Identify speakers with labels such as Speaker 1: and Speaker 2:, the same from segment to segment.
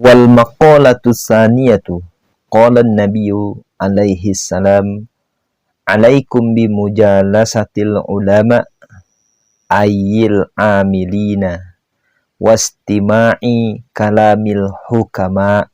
Speaker 1: Wal maqalatu tsaniyatu qala an-nabiyyu alaihi salam alaikum bi mujalasatil ulama ayyil amilina wastima'i kalamil hukama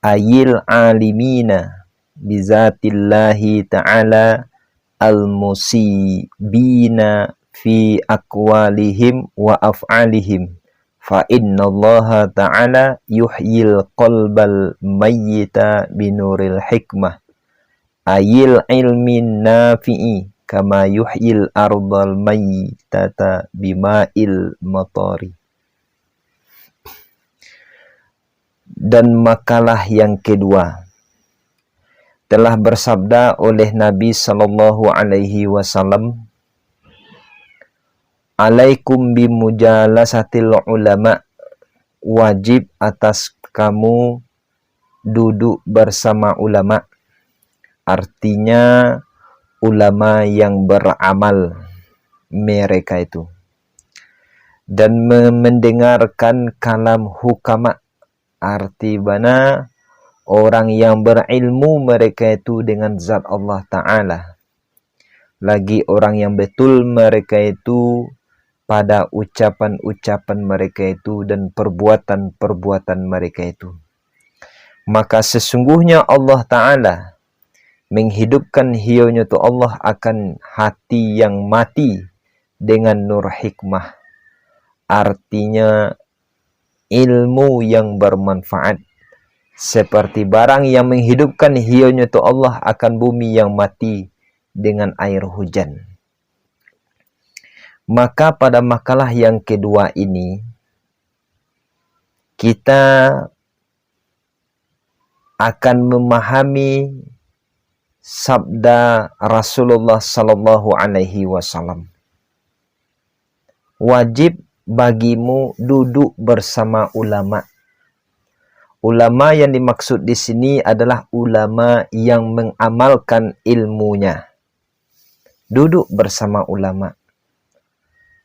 Speaker 1: ayyil alimina bizatillahi ta'ala al-musibina fi aqwalihim wa af'alihim fa innallaha ta'ala yuhyil qalbal mayyita binuril hikmah ayil ilmin nafi'i kama yuhyil ardal mayyitata bima'il matari. Dan makalah yang kedua, telah bersabda oleh Nabi sallallahu alaihi wasallam, alaikum bimujalasatil ulama, wajib atas kamu duduk bersama ulama. Artinya ulama yang beramal mereka itu, dan mendengarkan kalam hukama, arti mana orang yang berilmu mereka itu dengan zat Allah Ta'ala, lagi orang yang betul mereka itu pada ucapan-ucapan mereka itu dan perbuatan-perbuatan mereka itu. Maka sesungguhnya Allah Ta'ala menghidupkan hiaunya tu Allah akan hati yang mati dengan nur hikmah. Artinya ilmu yang bermanfaat. Seperti barang yang menghidupkan hiaunya tu Allah akan bumi yang mati dengan air hujan. Maka pada makalah yang kedua ini kita akan memahami sabda Rasulullah sallallahu alaihi wasallam. Wajib bagimu duduk bersama ulama. Ulama yang dimaksud di sini adalah ulama yang mengamalkan ilmunya. Duduk bersama ulama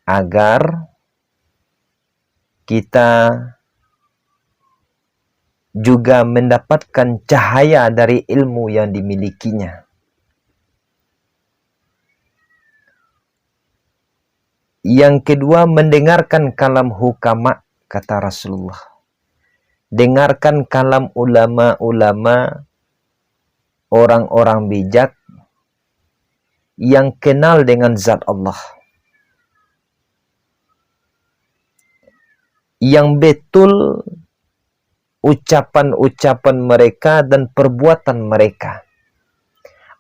Speaker 1: agar kita juga mendapatkan cahaya dari ilmu yang dimilikinya. Yang kedua, mendengarkan kalam hukama, kata Rasulullah. Dengarkan kalam ulama-ulama, orang-orang bijak yang kenal dengan zat Allah, yang betul ucapan-ucapan mereka dan perbuatan mereka.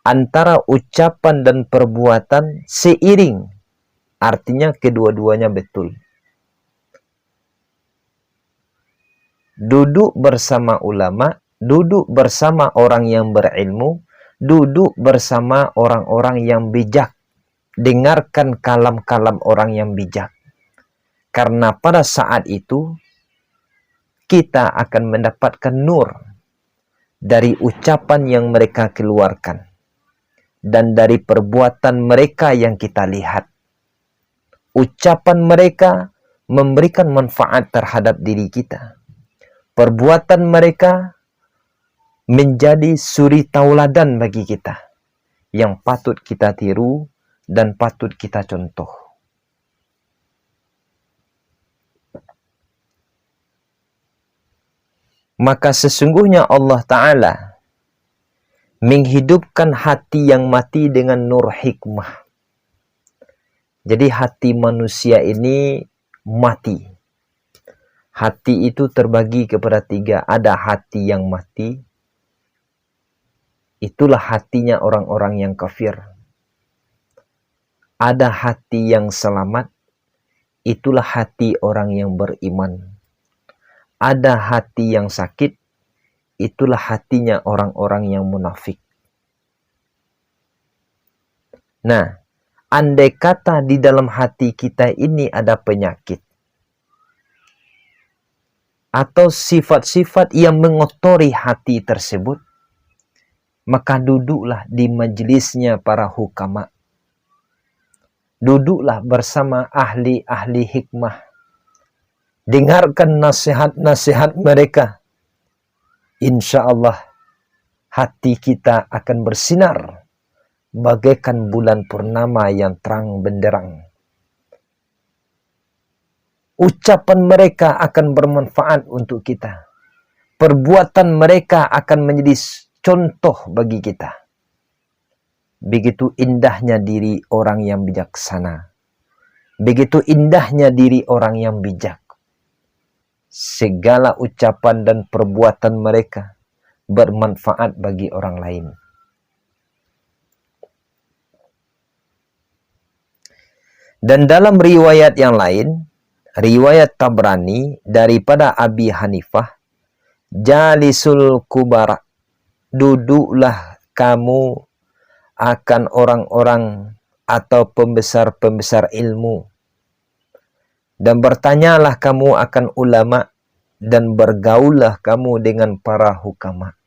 Speaker 1: Antara ucapan dan perbuatan seiring, artinya kedua-duanya betul. Duduk bersama ulama, duduk bersama orang yang berilmu, duduk bersama orang-orang yang bijak. Dengarkan kalam-kalam orang yang bijak. Karena pada saat itu kita akan mendapatkan nur dari ucapan yang mereka keluarkan dan dari perbuatan mereka yang kita lihat. Ucapan mereka memberikan manfaat terhadap diri kita. Perbuatan mereka menjadi suri tauladan bagi kita yang patut kita tiru dan patut kita contoh. Maka sesungguhnya Allah Ta'ala menghidupkan hati yang mati dengan nur hikmah. Jadi hati manusia ini mati. Hati itu terbagi kepada tiga. Ada hati yang mati. Itulah hatinya orang-orang yang kafir. Ada hati yang selamat. Itulah hati orang yang beriman. Ada hati yang sakit, itulah hatinya orang-orang yang munafik. Nah, andai kata di dalam hati kita ini ada penyakit, atau sifat-sifat yang mengotori hati tersebut, maka duduklah di majelisnya para hukama. Duduklah bersama ahli-ahli hikmah. dengarkan nasihat-nasihat mereka. Insya Allah hati kita akan bersinar bagaikan bulan purnama yang terang benderang. Ucapan mereka akan bermanfaat untuk kita. Perbuatan mereka akan menjadi contoh bagi kita. Begitu indahnya diri orang yang bijaksana. Begitu indahnya diri orang yang bijak. Segala ucapan dan perbuatan mereka bermanfaat bagi orang lain. Dan dalam riwayat yang lain, riwayat Tabrani daripada Abi Hanifah, jalisul kubara, duduklah kamu akan orang-orang atau pembesar-pembesar ilmu, dan bertanyalah kamu akan ulama, dan bergaullah kamu dengan para hukama.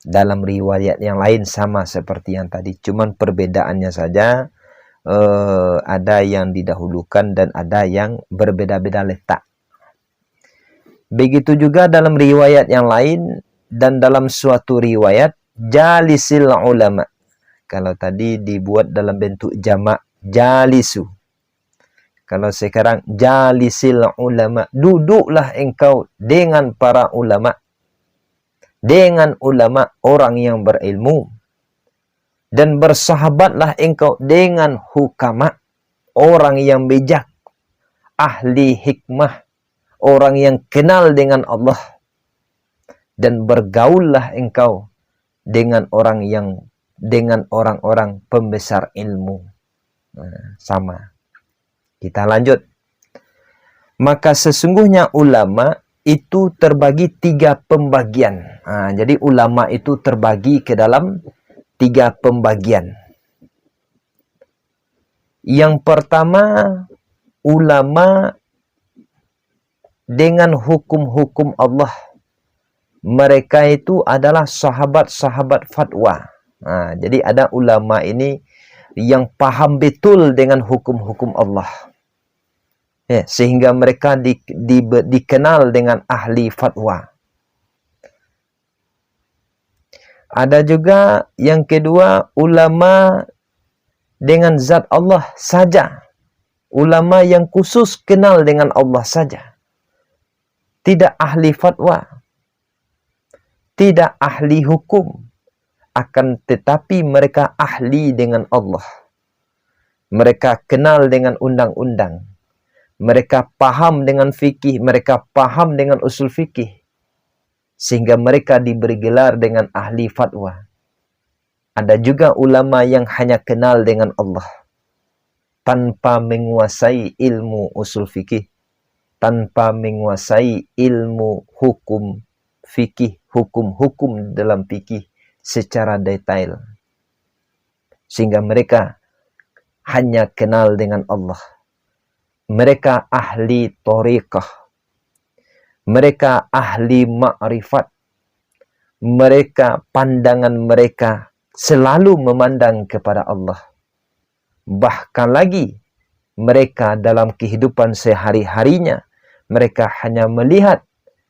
Speaker 1: Dalam riwayat yang lain sama seperti yang tadi, cuman perbedaannya saja ada yang didahulukan dan ada yang berbeda-beda letak. Begitu juga dalam riwayat yang lain, dan dalam suatu riwayat jalisil ulama. Kalau tadi dibuat dalam bentuk jamak jalisu. Kalau sekarang jalisil ulama, duduklah engkau dengan para ulama. Dengan ulama, orang yang berilmu. Dan bersahabatlah engkau dengan hukama, orang yang bijak, ahli hikmah, orang yang kenal dengan Allah. Dan bergaullah engkau dengan orang-orang pembesar ilmu. Sama. Kita lanjut. Maka sesungguhnya ulama itu terbagi 3 pembagian. Jadi ulama itu terbagi ke dalam 3 pembagian. Yang pertama, ulama dengan hukum-hukum Allah. Mereka itu adalah sahabat-sahabat fatwa. Jadi ada ulama ini yang paham betul dengan hukum-hukum Allah. Sehingga mereka dikenal dengan ahli fatwa. Ada juga yang kedua, ulama dengan zat Allah saja. Ulama yang khusus kenal dengan Allah saja. Tidak ahli fatwa. Tidak ahli hukum. Akan tetapi mereka ahli dengan Allah. Mereka kenal dengan undang-undang. Mereka paham dengan fikih. Mereka paham dengan usul fikih. Sehingga mereka diberi gelar dengan ahli fatwa. Ada juga ulama yang hanya kenal dengan Allah. Tanpa menguasai ilmu usul fikih. Tanpa menguasai ilmu hukum fikih. Hukum-hukum dalam fikih secara detail. Sehingga mereka hanya kenal dengan Allah. Mereka ahli thariqah. Mereka ahli ma'rifat. Mereka, pandangan mereka selalu memandang kepada Allah. Bahkan lagi, mereka dalam kehidupan sehari-harinya, mereka hanya melihat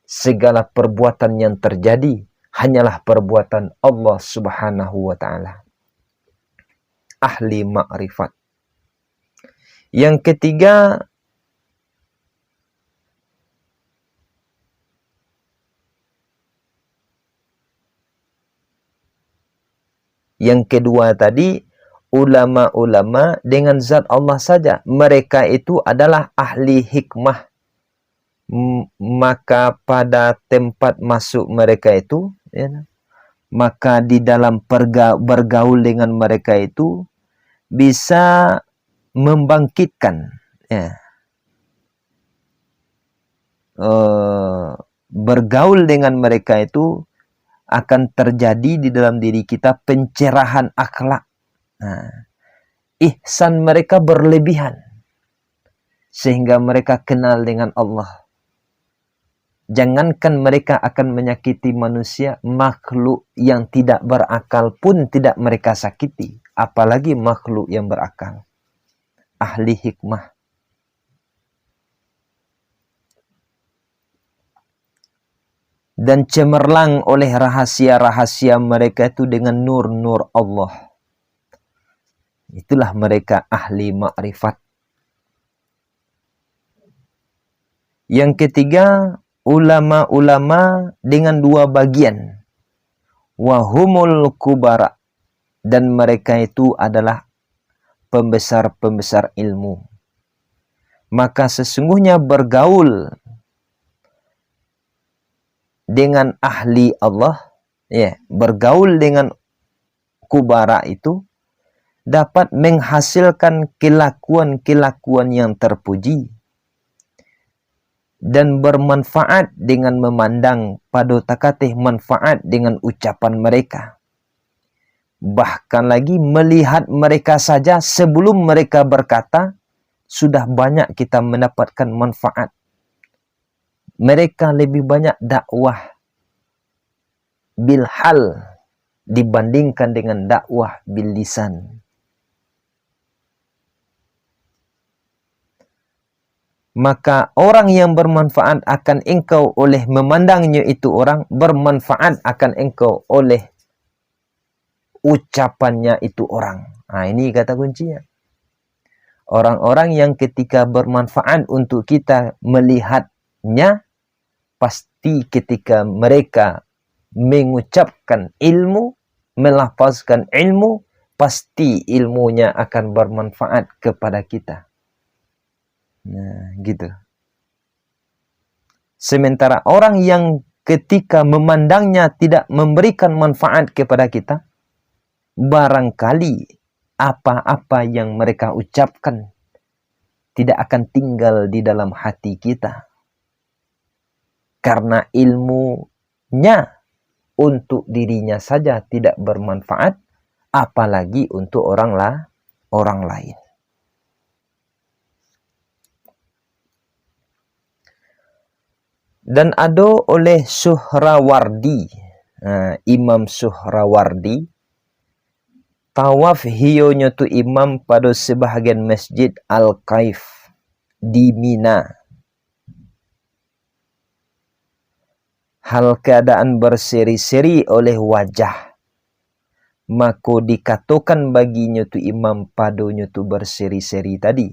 Speaker 1: segala perbuatan yang terjadi, hanyalah perbuatan Allah subhanahu wa ta'ala. Ahli ma'rifat. Yang ketiga, yang kedua tadi, ulama-ulama dengan zat Allah saja. Mereka itu adalah ahli hikmah. Maka pada tempat masuk mereka itu, maka di dalam bergaul dengan mereka itu, bisa membangkitkan. Bergaul dengan mereka itu, akan terjadi di dalam diri kita pencerahan akhlak. Ihsan mereka berlebihan. Sehingga mereka kenal dengan Allah. Jangankan mereka akan menyakiti manusia, makhluk yang tidak berakal pun tidak mereka sakiti. Apalagi makhluk yang berakal. Ahli hikmah. dan cemerlang oleh rahasia-rahasia mereka itu dengan nur-nur Allah. Itulah mereka ahli ma'rifat. Yang ketiga, ulama-ulama dengan dua bagian. Wahumul kubara, dan mereka itu adalah pembesar-pembesar ilmu. Maka sesungguhnya bergaul dengan ahli Allah, bergaul dengan kubara itu dapat menghasilkan kelakuan-kelakuan yang terpuji dan bermanfaat dengan memandang pada takatih manfaat dengan ucapan mereka. Bahkan lagi melihat mereka saja sebelum mereka berkata, sudah banyak kita mendapatkan manfaat. Mereka lebih banyak dakwah bil hal dibandingkan dengan dakwah bil lisan. Maka orang yang bermanfaat akan engkau oleh memandangnya itu orang, bermanfaat akan engkau oleh ucapannya itu orang. Nah, ini kata kuncinya. Orang-orang yang ketika bermanfaat untuk kita melihatnya, pasti ketika mereka mengucapkan ilmu, melafazkan ilmu, pasti ilmunya akan bermanfaat kepada kita. Nah, gitu. Sementara orang yang ketika memandangnya tidak memberikan manfaat kepada kita, barangkali apa-apa yang mereka ucapkan tidak akan tinggal di dalam hati kita. Karena ilmunya untuk dirinya saja tidak bermanfaat, apalagi untuk orang lain. Dan ada oleh Suhrawardi, Imam Suhrawardi, tawaf hionya tu imam pada sebahagian masjid Al-Kaif di Mina. Hal keadaan berseri-seri oleh wajah, maka dikatakan baginya tu imam padonya tu berseri-seri tadi.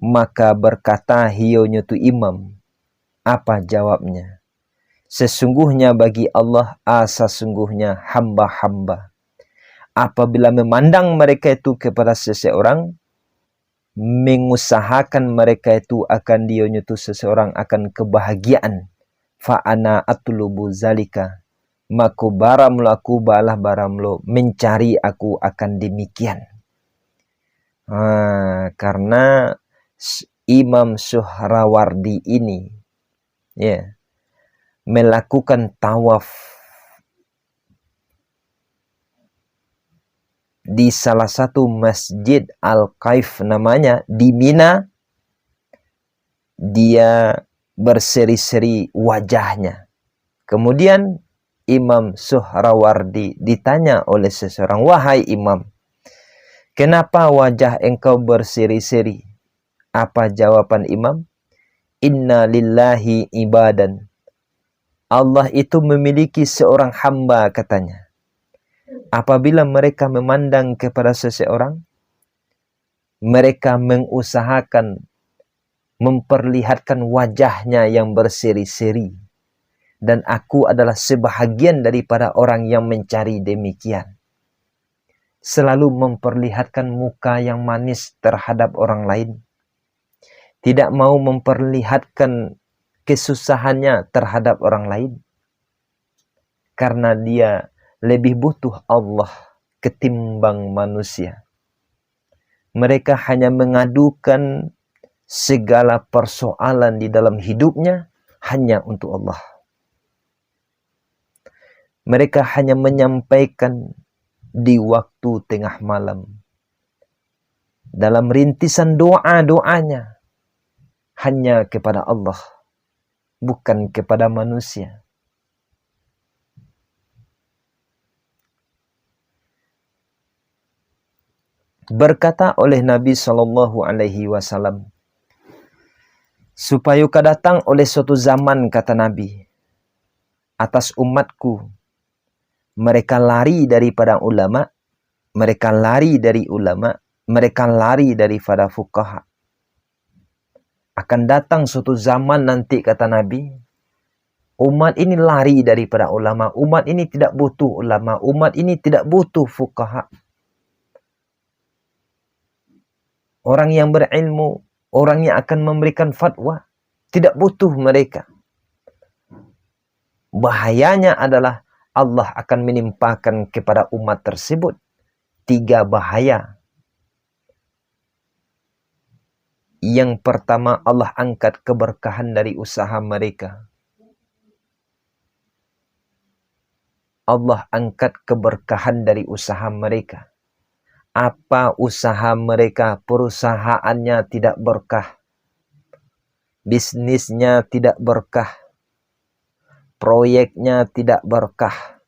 Speaker 1: Maka berkata hionya tu imam, apa jawabnya? Sesungguhnya bagi Allah sesungguhnya hamba-hamba. Apabila memandang mereka itu kepada seseorang, mengusahakan mereka itu akan dionya itu seseorang akan kebahagiaan. Fa'ana atlubu zalika. Maka baramlo aku balah baramlo mencari aku akan demikian. Karena Imam Suhrawardi ini melakukan tawaf di salah satu masjid Al-Kaif namanya di Mina. Dia berseri-seri wajahnya. Kemudian Imam Suhrawardi ditanya oleh seseorang, wahai imam, kenapa wajah engkau berseri-seri? Apa jawaban imam? Inna lillahi ibadan. Allah itu memiliki seorang hamba, katanya. Apabila mereka memandang kepada seseorang, mereka mengusahakan memperlihatkan wajahnya yang berseri-seri. Dan aku adalah sebahagian daripada orang yang mencari demikian. Selalu memperlihatkan muka yang manis terhadap orang lain. Tidak mau memperlihatkan kesusahannya terhadap orang lain. Karena dia lebih butuh Allah ketimbang manusia. Mereka hanya mengadukan segala persoalan di dalam hidupnya hanya untuk Allah. Mereka hanya menyampaikan di waktu tengah malam. Dalam rintisan doa-doanya hanya kepada Allah, bukan kepada manusia. Berkata oleh Nabi SAW, supaya datang oleh suatu zaman, kata Nabi, atas umatku. Mereka lari daripada ulama, mereka lari dari ulama, mereka lari daripada fuqaha. Akan datang suatu zaman nanti, kata Nabi, umat ini lari daripada ulama, umat ini tidak butuh ulama, umat ini tidak butuh fuqaha. Orang yang berilmu, orang yang akan memberikan fatwa, tidak butuh mereka. Bahayanya adalah Allah akan menimpakan kepada umat tersebut 3 bahaya. Yang pertama, Allah angkat keberkahan dari usaha mereka. Allah angkat keberkahan dari usaha mereka. Apa usaha mereka? Perusahaannya tidak berkah. Bisnisnya tidak berkah. Proyeknya tidak berkah.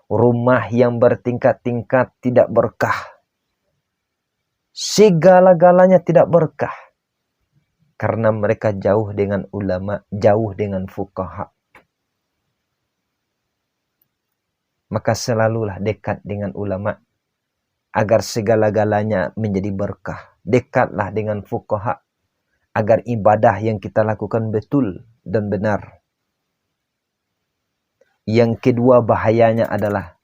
Speaker 1: Rumah yang bertingkat-tingkat tidak berkah. Segala-galanya tidak berkah. Karena mereka jauh dengan ulama, jauh dengan fuqaha. Maka selalulah dekat dengan ulama agar segala-galanya menjadi berkah. Dekatlah dengan fuqaha agar ibadah yang kita lakukan betul dan benar. Yang kedua bahayanya adalah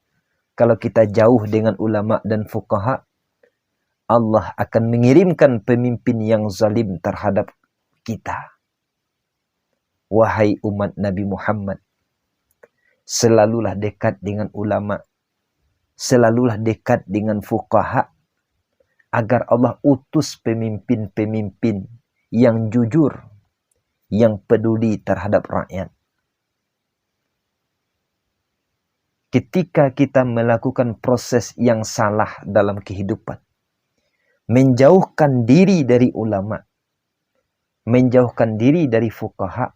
Speaker 1: kalau kita jauh dengan ulama dan fuqaha, Allah akan mengirimkan pemimpin yang zalim terhadap kita. Wahai umat Nabi Muhammad, selalulah dekat dengan ulama, selalulah dekat dengan fuqaha, agar Allah utus pemimpin-pemimpin yang jujur, yang peduli terhadap rakyat. Ketika kita melakukan proses yang salah dalam kehidupan, menjauhkan diri dari ulama, menjauhkan diri dari fuqaha,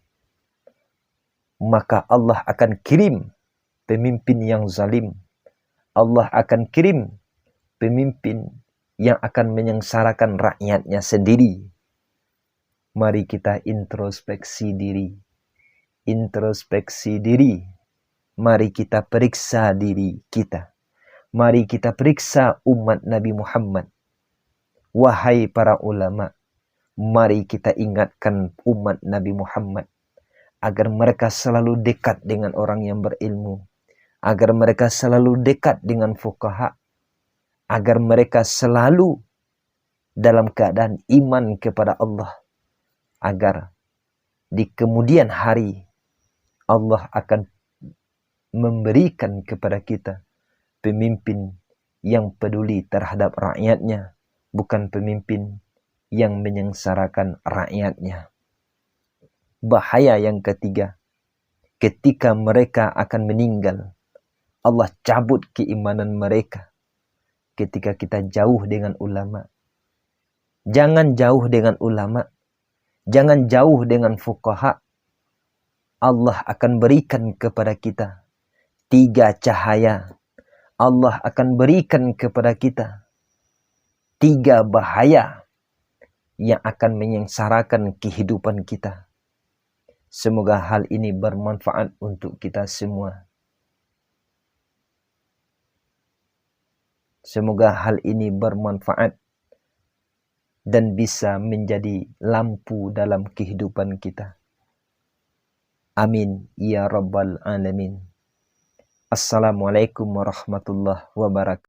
Speaker 1: maka Allah akan kirim pemimpin yang zalim. Allah akan kirim pemimpin yang akan menyengsarakan rakyatnya sendiri. Mari kita introspeksi diri. Introspeksi diri. Mari kita periksa diri kita. Mari kita periksa umat Nabi Muhammad. Wahai para ulama, mari kita ingatkan umat Nabi Muhammad agar mereka selalu dekat dengan orang yang berilmu, agar mereka selalu dekat dengan fuqaha, agar mereka selalu dalam keadaan iman kepada Allah, agar di kemudian hari Allah akan memberikan kepada kita pemimpin yang peduli terhadap rakyatnya, bukan pemimpin yang menyengsarakan rakyatnya. Bahaya yang ketiga, ketika mereka akan meninggal, Allah cabut keimanan mereka. Ketika kita jauh dengan ulama, jangan jauh dengan ulama, jangan jauh dengan fuqaha. Allah akan berikan kepada kita 3 cahaya. Allah akan berikan kepada kita 3 bahaya yang akan menyengsarakan kehidupan kita. Semoga hal ini bermanfaat untuk kita semua. Semoga hal ini bermanfaat dan bisa menjadi lampu dalam kehidupan kita. Amin ya rabbal alamin. Assalamualaikum warahmatullahi wabarakatuh.